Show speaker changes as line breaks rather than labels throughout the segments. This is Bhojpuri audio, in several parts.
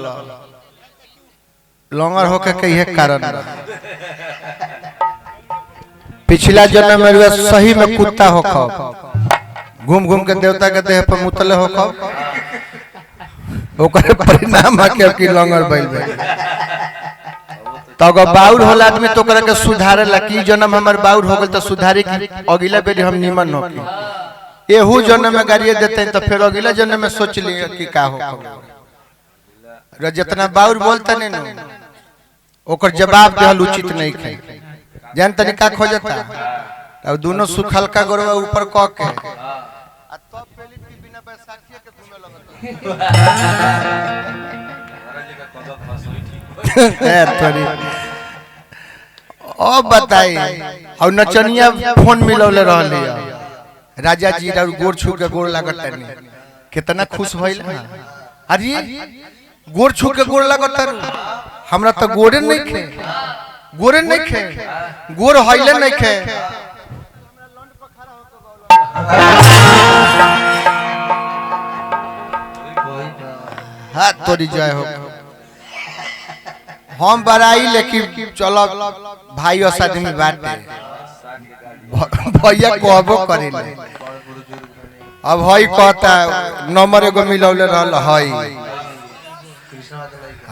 लगल लंगर होके कहे कारण पिछला जन्म में सही में कुत्ता हो घूम घूम के देवता के देह पर मुतले हो परिणाम है लंगर बैल तो अगर बाउर होला आदमी तो के सुधारे ला कि जन्म हमार बाउर हो गल तो सुधारे की अगला बेरी हम निमन हो एहू जन्म में गाड़िए देते हैं तो फिर अगला जन्म में सोच लिए कि का हो जितना बाउर बोलता नहीं ओकर जवाब देहल उचित नहीं खे जान तनी का खोजता अब दोनों सुखल का गोरवा ऊपर क के तब पहली की बिना बैसाखी के घूमे लगत अब बताई और नचनिया फोन मिलौले रहले राजा जी और गोर छू के गोर लागत नहीं कितना खुश भइल अरे गोर छू के गोर लागत हमरा तो गोरे नहीं खे गोर हइले नहीं खे हाथ तोड़ी जाए हो हम बड़ाई लेकिन चलो भाई और आदमी बात भैया कहबो करे अब हई कहता नंबर एगो मिलौले रहल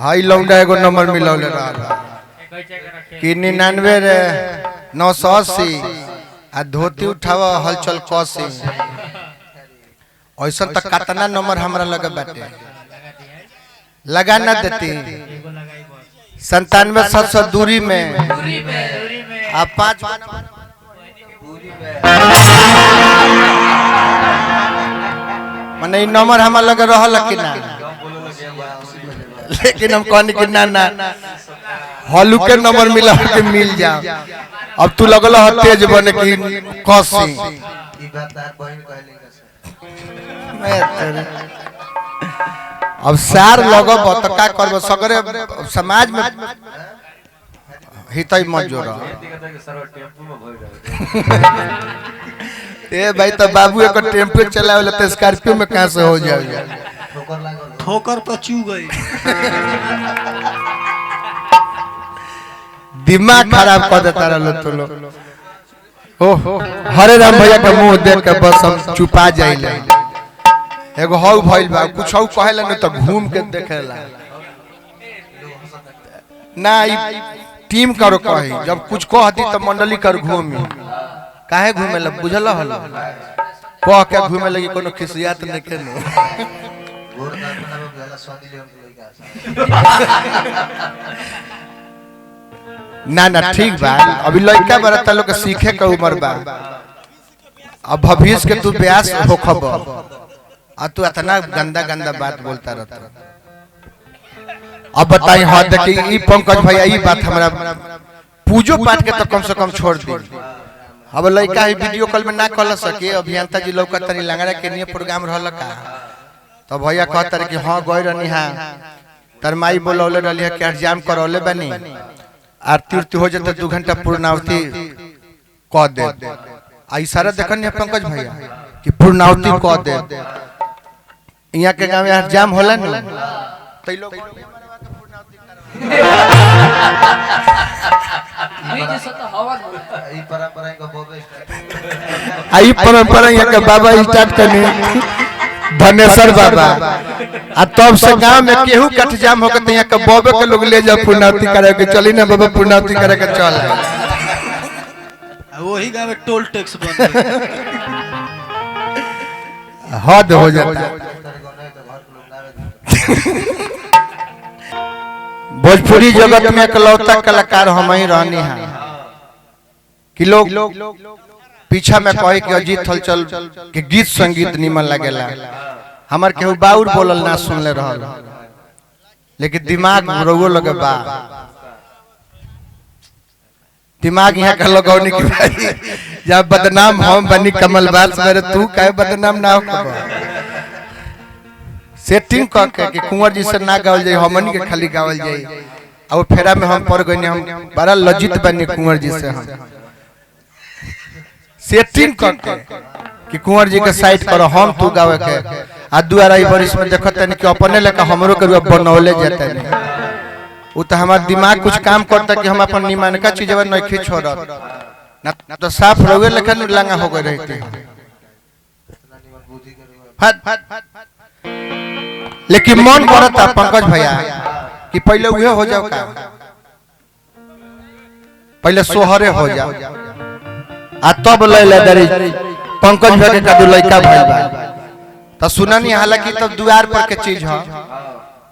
हई लौंडा एगो नंबर मिलौले रहल कि 99-980 आ धोती उठावा हलचल कसी ऐसा तक कितना नंबर हमरा लगे बाटे लगा ना देती 97-700 दूरी में आप 5 मने नंबर हमारा लगे रहल कि ना लेकिन हम कहनी कि ना हलू के नंबर मिला के मिल जा अब तू लगल तेज बने की कसी अब सार लगब तो का करब सगरे समाज में हितई मत जोड़ ए भाई तो बाबू एक टेम्पो चलावे तो स्कॉर्पियो में कहां से हो जाए
ठोकर तो चू गई
दिमाग खराब कर देता रहो तो लो ओ हरे राम भैया के मुंह देख के बस हम चुपा जाइले एगो हौ भइल बा कुछ हौ कहेला न तो घूम के देखेला ना टीम करो कही जब कुछ कहती तो मंडली कर घूमी काहे घूमेला बुझल हल कह के घूमे लगी कोनो खिसियात नहीं के ना ठीक बा अभी लड़का बड़ा ता लोग के सीखे के उम्र बा अब भविष्य के तू ब्यास होखब आ तू इतना गंदा गंदा बात बोलता रहता अब बताई हां देखी ई पंकज भैया ई बात हमरा पूजो पाठ के तो कम से कम छोड़ दी अब लड़का ही वीडियो कॉल में ना कल सके अभियंता जी लौका तनी लंगड़ा के लिए प्रोग्राम रहल का तो भैया कहता रहे कि हां गई रहनी हां तर माई बोलौले रहली है कि एग्जाम करौले बनी आरती उरती हो जाता 2 घंटा पूर्णावती कह दे आई सारा देखन पंकज भैया कि पूर्णावती कह दे यहाँ के गाँव एग्जाम होला न तई लोग आई परंपरा यहाँ के बाबा स्टार्ट करनी धनेश्वर बाबा आ तब से गांव में केहू कट जाम होकर तो यहाँ के बाबे के लोग ले जाओ पूर्णावती करे के चली ना बाबा पूर्णावती करे के चल
वही गांव में टोल टैक्स बंद
हद हो जाता भोजपुरी जगत में इकलौता कलाकार हम ही रहनी है कि लोग पीछा में कहे कि अजीत हलचल के गीत संगीत निमन लगेला हमार केहू बाउर बोलल ना सुनले रहल लेकिन दिमाग रोगो लगे बा दिमाग यहाँ का लगौनी की भाई जब बदनाम हम बनी कमल बास मेरे तू काहे बदनाम ना हो सेटिंग करके कि कुंवर जी से ना गावल जाए हमनी के खाली गावल जाए और फेरा में हम पड़ गए हम बड़ा लज्जित बने कुंवर जी से हम सेटिंग करके कि कुंवर जी के साइड करो हम तू गावे के आ दुआरा ई बरिस में देखत तनी कि अपने लेके हमरो के रूप बनौले जाता नहीं उ तो हमार दिमाग कुछ काम करता कि हम अपन निमान का चीजवा नहीं छोड़त ना तो साफ रहुए लेकिन लंगा हो गए रहते लेकिन मन करता पंकज भैया कि पहले उहे हो जाओ का पहले सोहरे हो जाओ आ तब ले दरी पंकज भैया के कदू लइका भइल बा तो सुननी हालांकि तब द्वार पर के चीज है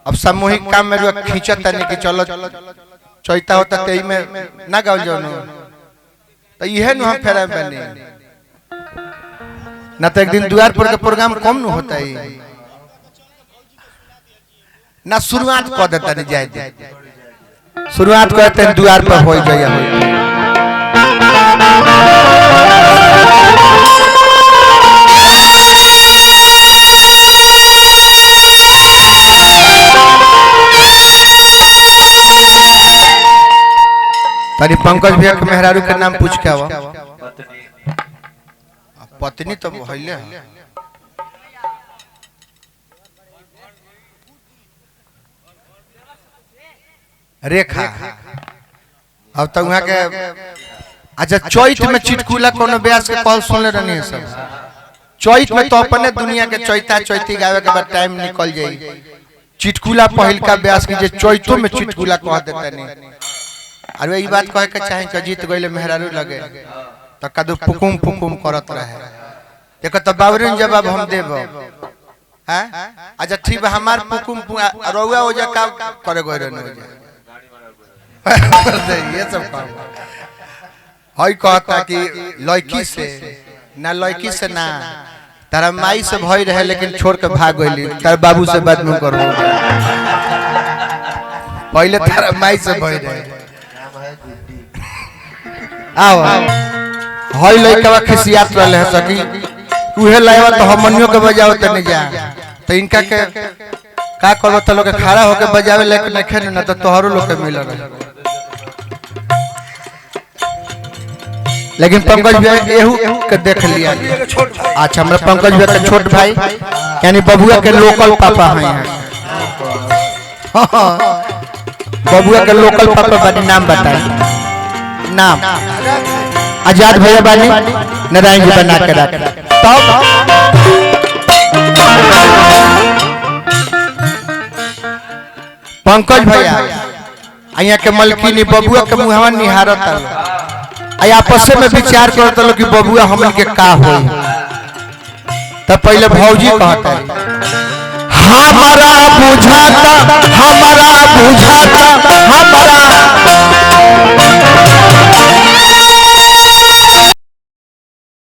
अब सामूहिक काम में रुआ खींचत तनी कि चलो चैता होता तेई में ना गाओ जाओ तो इहे नु हम फेरा बनी ना तो एक दिन द्वार पर के प्रोग्राम कम न होता है ना शुरुआत कर देता नहीं जाए शुरुआत करते हैं द्वार पर हो जाए तनी पंकज भैया के मेहरारू के नाम पूछ के आवा पत्नी तो हइले रेखा अब तक वहां के अच्छा चैत में चिटकुला कोनो ब्यास के कॉल सुनले रहनी है सब चैत में तो अपने दुनिया के चैता चैती गावे के बाद टाइम निकल जाई चिटकुला पहिल का ब्यास की जे चैतो में चिटकुला कह देता नहीं अरे ई बात कहे के चाहे कि जीत गइले मेहरारू लगे तो कदू पुकुम पुकुम करत रहे देखो तो बाबरिन जवाब हम देब हैं अच्छा ठीक है हमार पुकुम रउआ हो जा का करे गए रहन हो जा ये सब काम हई कहता कि लड़की से ना तारा माई से भई रहे लेकिन छोड़ के भाग गइली तार बाबू से बात में करो पहले तारा माई से भई रहे आओ हई लइका खिसियात रहले है सकी उहे लायवा तो हमनियो के बजाओ त नहीं जा तो इनका के का करबो त लोग के खड़ा होके बजावे लेकिन नखे न तो तोहरो लोग के मिल रहे लेकिन पंकज भैया एहू के देख लिया अच्छा हमरा पंकज भैया के छोट भाई यानी बबुआ के लोकल पापा हैं बबुआ के लोकल पापा बानी नाम बताई नाम आजाद भैया बानी नारायण जी बना के रख तब पंकज भैया अइया के मलकिनी बबुआ के मुहवा निहारत आई आपस में विचार करत लो कि बबुआ हमन के का होई तब पहले भौजी कहता हमारा बुझाता